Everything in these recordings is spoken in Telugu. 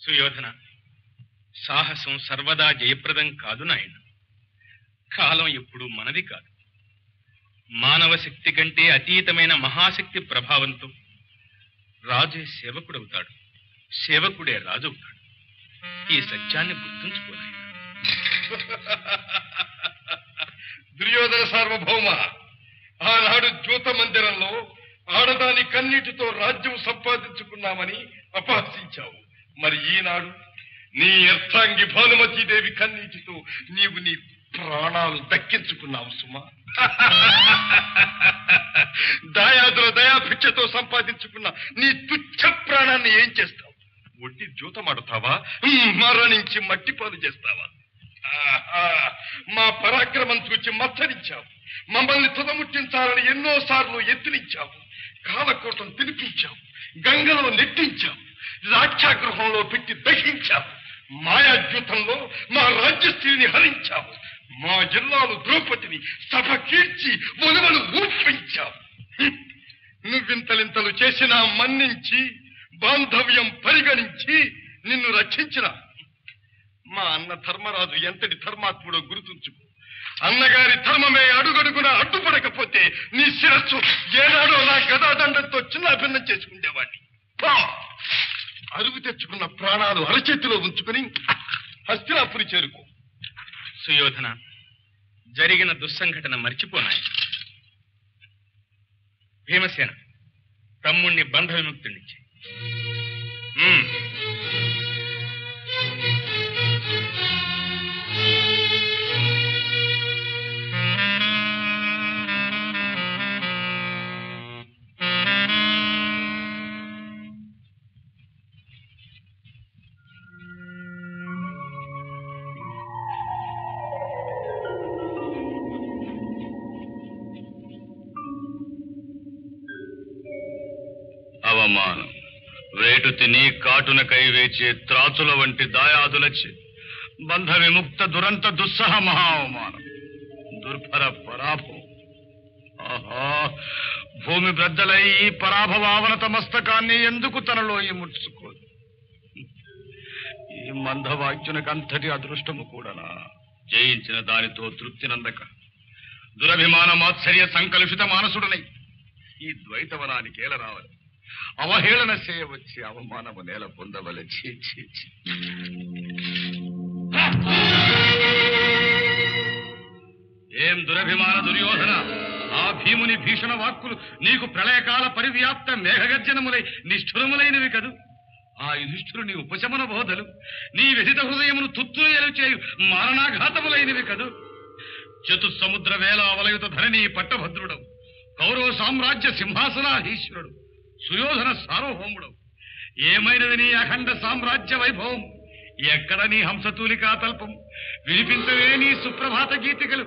సుయోధన, సాహసం సర్వదా జయప్రదం కాదు నాయన. కాలం ఎప్పుడు మనది కాదు. మానవ శక్తి కంటే అతీతమైన మహాశక్తి ప్రభావంతో రాజే సేవకుడవుతాడు, సేవకుడే రాజవుతాడు. ఈ సత్యాన్ని గుర్తుంచుకోనాయన. దుర్యోధన సార్వభౌమ, ఆనాడు జ్యోత మందిరంలో ఆడదాని కన్నీటితో రాజ్యం సంపాదించుకున్నామని అపహసించావు. మరి ఈనాడు నీ అర్థాంగి భానుమతీదేవి కన్నీటితో నీవు నీ ప్రాణాలు దక్కించుకున్నావు సుమా. దాయాదుల దయాభిక్షతో సంపాదించుకున్న నీ తుచ్చ ప్రాణాన్ని ఏం చేస్తావు? ఒట్టి జూతమాడుతావా? మరణించి మట్టిపాలు చేస్తావా? మా పరాక్రమం చూచి మచ్చరించావు. మమ్మల్ని తుదముట్టించాలని ఎన్నోసార్లు ఎత్తునిచ్చావు. కాలకోటం తినిపించావు, గంగలో నెట్టించావు, రాక్షాగృహంలో పెట్టి దహించావు. మాయాద్యూతంలో మా రాజ్యశ్రీని హరించావు. మా జిల్లాలు ద్రౌపదిని సభ కీర్చి ఒలువలు ఊపించావు. నువ్వింతలింతలు చేసినా మన్నించి బాంధవ్యం పరిగణించి నిన్ను రక్షించిన మా అన్న ధర్మరాజు ఎంతటి ధర్మాత్ముడో గుర్తుంచుకో. అన్నగారి ధర్మమే అడుగడుగున అడ్డుపడకపోతే నీ శిరస్సు ఏనాడో నా గదాదండంతో చిన్నాభిన్నం చేసుకుండేవాడిని. అరుగు తెచ్చుకున్న ప్రాణాలు అరచేతిలో ఉంచుకుని హస్తినాపురి చేరుకో. సుయోధన, జరిగిన దుస్సంఘటన మర్చిపోనాయి. భీమసేన, తమ్ముణ్ణి బంధ విముక్తునిచ్చి. అవమానం వేటు తిని కాటునకై వేచే త్రాచుల వంటి దాయాదులచి బంధ విముక్త దురంత దుస్సహ మహా అవమానం, దుర్భర పరాభవం. ఆహా, భూమి బ్రద్దలై ఈ పరాభవావనత మస్తకాన్ని ఎందుకు తనలో ముడుచుకోదు? ఈ మందవాక్యునకంతటి అదృష్టము కూడానా? జయించిన దానితో తృప్తి నందక దురభిమాన మాత్సర్య సంకలుషిత మానసుడనై ఈ ద్వైతవనానికి ఏల రావాలి, అవహేళన చేయవచ్చి అవమానము నేల పొందవలె. ఏం దురభిమాన దుర్యోధన! ఆ భీముని భీషణ వాక్కులు నీకు ప్రళయకాల పరివ్యాప్త మేఘగర్జనములై నిష్ఠురములైనవి కదూ. ఆ యుధిష్ఠురుని ఉపశమన బోధలు నీ వ్యధిత హృదయమును తుత్తులు చేయు మారణాఘాతములైనవి కదూ. చతుస్సముద్ర వేల అవలయుత ధరణి పట్టభద్రుడవు, కౌరవ సామ్రాజ్య సింహాసనాధీశ్వరుడు, సుయోధన సార్వభౌముడవు. ఏమైనది నీ అఖండ సామ్రాజ్య వైభవం? ఎక్కడ నీ హంసతూలికా తల్పం? వినిపించవే నీ సుప్రభాత గీతికలు?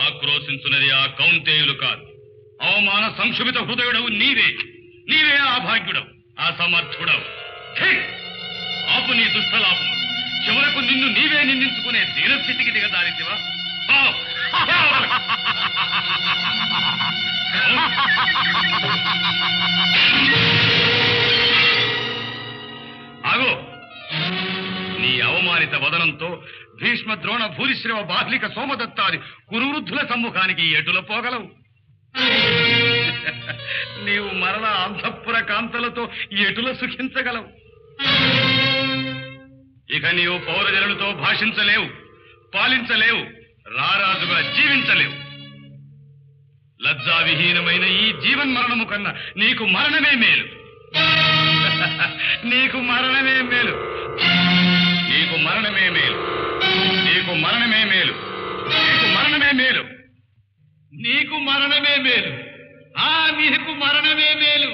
ఆక్రోశించున్నది ఆ కౌంతేయులు కాదు, అవమాన సంక్షుభిత హృదయుడవు నీవే. నీవే అభాగ్యుడవు, అసమర్థుడవు. ఆపు నీ దుష్టలాపము. చివరకు నిన్ను నీవే నిందించుకునే దీనస్థితికి దిగదారితివా? ఆగో! నీ అవమానిత వదనంతో భీష్మ ద్రోణ భూరిశ్రవ బాహ్లిక సోమదత్తాది కురువృద్ధుల సమ్ముఖానికి ఎటుల పోగలవు? నీవు మరల అంతఃపుర కాంతలతో ఎటుల సుఖించగలవు? ఇక నీవు పౌరజనులతో భాషించలేవు, పాలించలేవు, రారాజుగా జీవించలేవు. లజ్జావిహీనమైన ఈ జీవన్మరణము కన్నా నీకు మరణమే మేలు. నీకు మరణమే మేలు. నీకు మరణమే మేలు. నీకు మరణమే మేలు. నీకు మరణమే మేలు. నీకు మరణమే మేలు. నీకు మరణమే మేలు.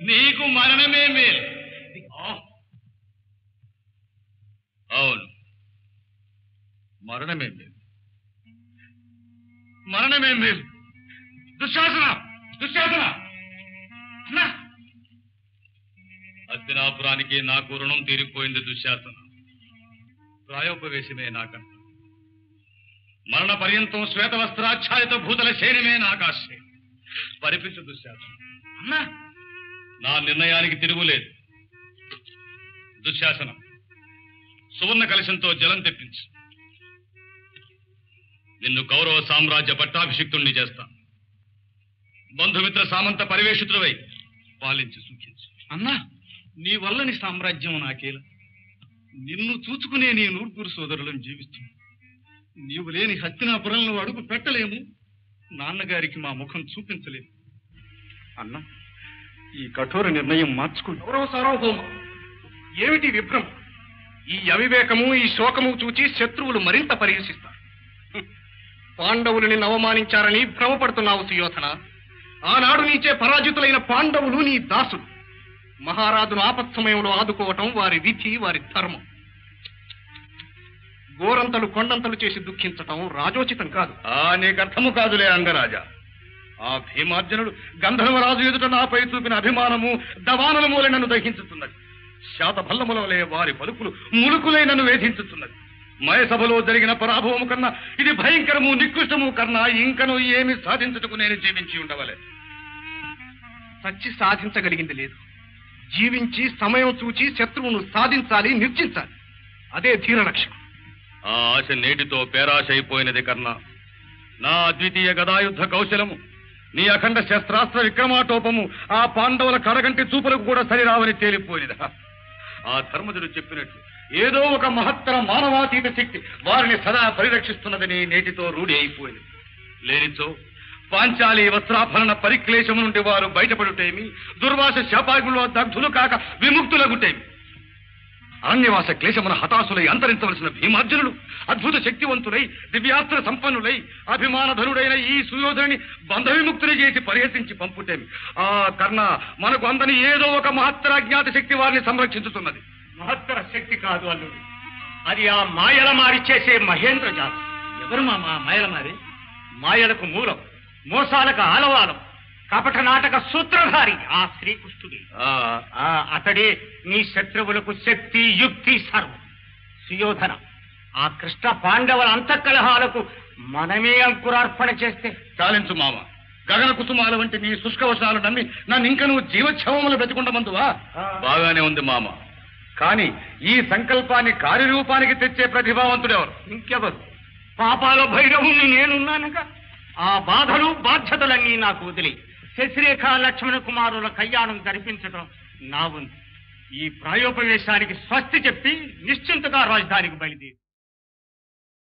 నీకు మరణమే మేలు. అవును, మరణమే మేలు. మరణమే మేలు. దుశ్శాసన! దుశ్శాసన! హస్తినాపురానికి నాకు రుణం తీరిపోయింది దుశ్శాసన. ప్రాయోపవేశమే నాకంట. మరణ పర్యంతం శ్వేతవస్త్రాచ్ఛాదిత భూతల శైనమే నాకాశ్రయం. పరిపించు దుశ్శాసన. అన్నా, నా నిర్ణయానికి తిరుగులేదు. దుశ్శాసనం, సువర్ణ కలశంతో జలం తెప్పించు. నిన్ను కౌరవ సామ్రాజ్య పట్టాభిషిక్తుణ్ణి చేస్తా. బంధుమిత్ర సామంత పరివేషితులవై పాలించి సూచించు. అన్నా, నీ వల్లని సామ్రాజ్యం నాకేలా. నిన్ను చూచుకునే నీ నూర్పురు సోదరులను జీవిస్తుంది. నీవు లేని హస్తినాపురంలో అడుగు పెట్టలేము. నాన్నగారికి మా ముఖం చూపించలేము. అన్నా, ఈ కఠోర నిర్ణయం మార్చుకుని గౌరవ సార్వభౌమ, ఏమిటి విభ్రమం? ఈ అవివేకము, ఈ శోకము చూచి శత్రువులు మరింత పరిహసిస్తారు. పాండవులని అవమానించారని భ్రమపడుతున్నావు సుయోధన. ఆనాడు నీచే పరాజితులైన పాండవులు నీ దాసులు. మహారాజును ఆపత్ సమయంలో ఆదుకోవటం వారి విధి, వారి ధర్మం. గోరంతలు కొండంతలు చేసి దుఃఖించటం రాజోచితం కాదు. నీకు అర్థము కాదులే అంగరాజా. ఆ భీమార్జునుడు గంధర్వరాజు ఎదుట నాపై చూపిన అభిమానము దవానల మూలే నన్ను దహించుతున్నది. శాతభల్లములవలే వారి పలుకులు ములుకులై నన్ను వేధించుతున్నది. మయసభలో జరిగిన పరాభవము కన్నా ఇది భయంకరము, నికృష్టము కన్నా ఇంకను ఏమి సాధించుటకు నేను జీవించి ఉండవలే. సచ్చి సాధించగలిగింది లేదు. జీవించి సమయం చూచి శత్రువును సాధించాలి, నిర్జించాలి. అదే ధీర లక్ష్యం. ఆ ఆశ నేటితో పేరాశ అయిపోయినది కర్ణ. నా అద్వితీయ గదాయుద్ధ కౌశలము, నీ అఖండ శస్త్రాస్త్ర విక్రమాటోపము ఆ పాండవుల కరగంటి చూపులకు కూడా సరిరావని తేలిపోయినది. ఆ ధర్మజుడు చెప్పినట్లు ఏదో ఒక మహత్తర మానవాతీత శక్తి వారిని సదా పరిరక్షిస్తున్నదని నేటితో రూఢి అయిపోయింది. లేనిచో పాంచాలి వస్త్రాభరణ పరిక్లేశము నుండి వారు బయటపడుటేమి, దుర్వాస శాపాగ్నిలో దగ్ధులు కాక విముక్తులగుటేమి. అరణ్యవాస క్లేశమున హతాశులై అంతరించవలసిన భీమార్జునులు అద్భుత శక్తివంతులై దివ్యాస్త్ర సంపన్నులై అభిమానధనుడైన ఈ సుయోధుని బంధ విముక్తులు చేసి పరిహసించి పంపుటేమి. ఆ కర్ణ, మనకు అందని ఏదో ఒక మహత్తర అజ్ఞాత శక్తి వారిని సంరక్షించుతున్నది. మహత్తర శక్తి కాదు అల్లుడు, అది ఆ మాయల మారి చేసే మహేంద్ర జాతం. ఎవరు మా మాయల మారి? మాయలకు మూలం, మోసాలకు ఆలవాలం, కపట నాటక సూత్రధారి ఆ శ్రీకృష్ణుడి. అతడే నీ శత్రువులకు శక్తి, యుక్తి, సర్వం. సుయోధన, ఆ కృష్ణ పాండవుల అంతఃకలహాలకు మనమే అంకురార్పణ చేస్తే చాలించు మామ. గగన కుసుమాల వంటి నీ శుష్కవశాలు నమ్మి నన్ను ఇంక నువ్వు జీవోత్సవములు వెతుకుండమందువా? బాగానే ఉంది మామ, కానీ ఈ సంకల్పాన్ని కార్యరూపానికి తెచ్చే ప్రతిభావంతుడెవరు? ఇంకెవరు? పాపాల భైరవుణ్ణి నేనున్నానుగా. ఆ బాధలు బాధ్యతలన్నీ నాకు వదిలి శశిరేఖ లక్ష్మణ కుమారుల కళ్యాణం జరిపించడం నా వంతు. ఈ ప్రాయోపవేశానికి స్వస్తి చెప్పి నిశ్చింతగా రాజధానికి బయలుదేరి